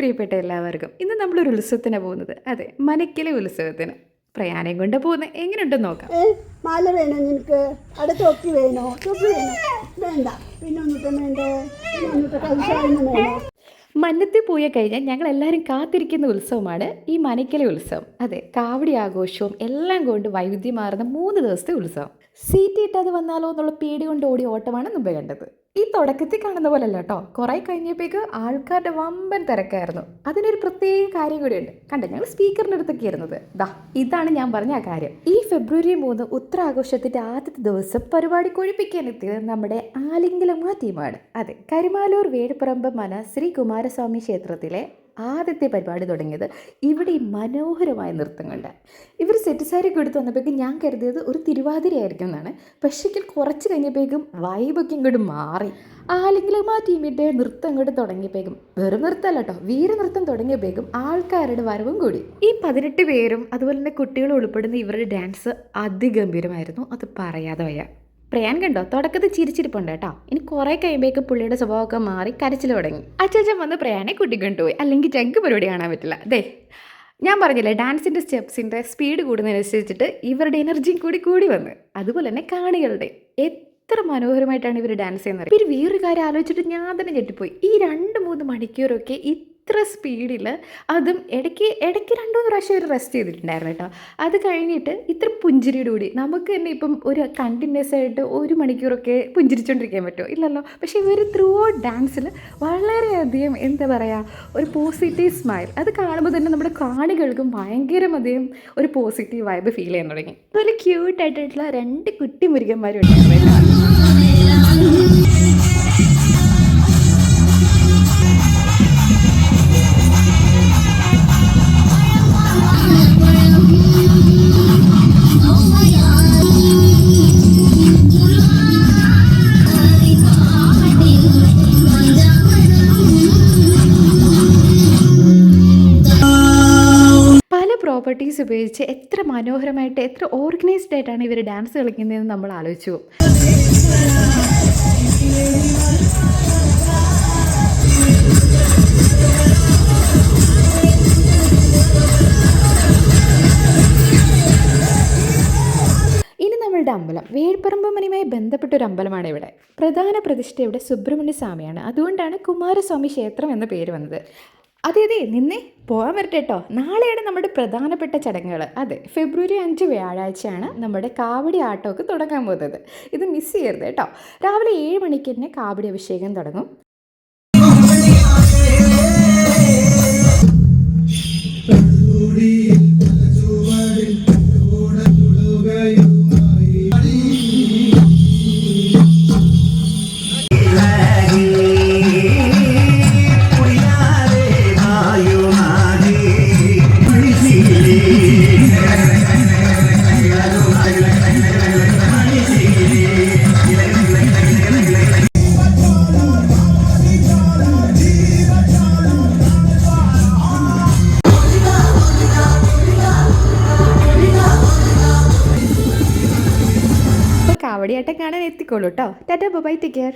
പ്രിയപ്പെട്ട എല്ലാവർക്കും ഇന്ന് നമ്മളൊരു ഉത്സവത്തിനാണ് പോകുന്നത്. അതെ, മനക്കലെ ഉത്സവത്തിന്. പ്രയാണം കൊണ്ട് പോകുന്നത് എങ്ങനെയുണ്ടെന്ന് നോക്കാം. മാല വേണോ നിനക്ക്? അവിടെ തൊപ്പി വേണോ? തൊപ്പി വേണോ? വേണ്ട. പിന്നെ ഒന്നിട്ടും വേണ്ടേ? വേണോ? മന്നത്തിൽ പോയി കഴിഞ്ഞാൽ ഞങ്ങൾ എല്ലാവരും കാത്തിരിക്കുന്ന ഉത്സവമാണ് ഈ മനക്കലെ ഉത്സവം. അതെ, കാവടി ആഘോഷവും എല്ലാം കൊണ്ട് വൈവിധ്യമാർന്ന 3 ദിവസത്തെ ഉത്സവം. സീറ്റ് കിട്ടാതെ വന്നാലോ എന്നുള്ള പേടി കൊണ്ട് ഓടി ഓട്ടമാണ് മുമ്പ് കണ്ടത്. ഈ തുടക്കത്തിൽ കാണുന്ന പോലെ അല്ല കേട്ടോ. കുറേ കഴിഞ്ഞപ്പോഴേക്ക് ആൾക്കാരുടെ വമ്പൻ തിരക്കായിരുന്നു. അതിനൊരു പ്രത്യേക കാര്യം കൂടിയുണ്ട്. കണ്ടോ, ഞങ്ങൾ സ്പീക്കറിൻ്റെ അടുത്തൊക്കെ ഇരുന്നത്. ഇതാണ് ഞാൻ പറഞ്ഞ ആ കാര്യം. ഈ ഫെബ്രുവരി 3 ഉത്തരാഘോഷത്തിൻ്റെ ആദ്യത്തെ ദിവസം പരിപാടി കൊഴിപ്പിക്കാനെത്തിയത് നമ്മുടെ ആലിംഗലമ്മ ടീമാണ്. അതെ, കരുമാലൂർ വേഴപ്പറമ്പ് മന ശ്രീ കുമാരസ്വാമി ക്ഷേത്രത്തിലെ ആദ്യത്തെ പരിപാടി തുടങ്ങിയത് ഇവിടെ ഈ മനോഹരമായ നൃത്തം കൊണ്ട്. ഇവർ സെറ്റ് സാരിയൊക്കെ എടുത്ത് വന്നപ്പോഴേക്കും ഞാൻ കരുതിയത് ഒരു തിരുവാതിരയായിരിക്കും എന്നാണ്. പക്ഷേ കുറച്ച് കഴിഞ്ഞപ്പോഴേക്കും വൈബൊക്കെ ഇങ്ങോട്ട് മാറി. ആലിംഗലമ്മ ടീമിൻ്റെ നൃത്തം ഇങ്ങോട്ട് തുടങ്ങിയപ്പോഴേക്കും വെറും നൃത്തമല്ല കേട്ടോ, വീരനൃത്തം തുടങ്ങിയപ്പോഴേക്കും ആൾക്കാരുടെ വരവും കൂടി. ഈ 18 പേരും അതുപോലെ തന്നെ കുട്ടികളും ഉൾപ്പെടുന്ന ഇവരുടെ ഡാൻസ് അതിഗംഭീരമായിരുന്നു. അത് പറയാതെ വയ്യ. പ്രയാൻ കണ്ടോ, തുടക്കത്തിൽ ചിരിച്ചിരിപ്പുണ്ട് കേട്ടോ. ഇനി കുറേ കഴിയുമ്പോഴേക്ക് പുള്ളിയുടെ സ്വഭാവമൊക്കെ മാറി കരച്ചിൽ തുടങ്ങി. അച്ഛൻ വന്ന് പ്രയാനെ കൂട്ടിക്കൊണ്ടുപോയി. അല്ലെങ്കിൽ ജഗ് പരിപാടി കാണാൻ പറ്റില്ല. ഞാൻ പറഞ്ഞില്ലേ, ഡാൻസിൻ്റെ സ്റ്റെപ്സിൻ്റെ സ്പീഡ് കൂടുന്നതിനനുസരിച്ചിട്ട് ഇവരുടെ എനർജിയും കൂടി വന്ന്. അതുപോലെ തന്നെ കാണികളുടെ എത്ര മനോഹരമായിട്ടാണ് ഇവർ ഡാൻസ് ചെയ്യുന്നത്. ഇവർ വേറൊരു കാര്യം ആലോചിച്ചിട്ട് ഞാൻ തന്നെ ഞെട്ടിപ്പോയി. ഈ 2-3 മണിക്കൂറൊക്കെ ഇത്ര സ്പീഡിൽ, അതും ഇടയ്ക്ക് 2-3 പ്രാവശ്യം ഒരു റെസ്റ്റ് ചെയ്തിട്ടുണ്ടായിരുന്നു കേട്ടോ. അത് കഴിഞ്ഞിട്ട് ഇത്ര പുഞ്ചിരിയോടുകൂടി നമുക്ക് തന്നെ ഇപ്പം ഒരു കണ്ടിന്യൂസ് ആയിട്ട് 1 മണിക്കൂറൊക്കെ പുഞ്ചിരിച്ചുകൊണ്ടിരിക്കാൻ പറ്റുമോ? ഇല്ലല്ലോ. പക്ഷേ ഇവർ ത്രൂ ഔട്ട് ഡാൻസിൽ വളരെയധികം എന്താ പറയുക, ഒരു പോസിറ്റീവ് സ്മൈൽ. അത് കാണുമ്പോൾ തന്നെ നമ്മുടെ കാണികൾക്കും ഭയങ്കരമധികം ഒരു പോസിറ്റീവ് വൈബ് ഫീൽ ചെയ്യാൻ തുടങ്ങി. അതുപോലെ ക്യൂട്ടായിട്ടുള്ള 2 കുട്ടി മുരുകന്മാരും ഉണ്ടായിരുന്നു. പ്രോപ്പർട്ടീസ് ഉപയോഗിച്ച് എത്ര മനോഹരമായിട്ട്, എത്ര ഓർഗനൈസ്ഡ് ആയിട്ടാണ് ഇവർ ഡാൻസ് കളിക്കുന്നതെന്ന് നമ്മൾ ആലോചിച്ചു പോകും. ഇനി നമ്മളുടെ അമ്പലം വേഴപ്പറമ്പ് മനയുമായി ബന്ധപ്പെട്ടൊരു അമ്പലമാണ്. ഇവിടെ പ്രധാന പ്രതിഷ്ഠ ഇവിടെ സുബ്രഹ്മണ്യ സ്വാമിയാണ്. അതുകൊണ്ടാണ് കുമാരസ്വാമി ക്ഷേത്രം എന്ന പേര് വന്നത്. അതെ, നിന്നെ പോകാൻ വരട്ടെ കേട്ടോ. നാളെയാണ് നമ്മുടെ പ്രധാനപ്പെട്ട ചടങ്ങുകൾ. അതെ, ഫെബ്രുവരി 5 വ്യാഴാഴ്ചയാണ് നമ്മുടെ കാവടി ആട്ടമൊക്കെ തുടങ്ങാൻ പോകുന്നത്. ഇത് മിസ് ചെയ്യരുത് കേട്ടോ. രാവിലെ 7 മണിക്ക് തന്നെ കാവടി അഭിഷേകം തുടങ്ങും. കാവടിയാട്ടം കാണാൻ എത്തിക്കോളൂ കേട്ടോ. Tata, bye, take care.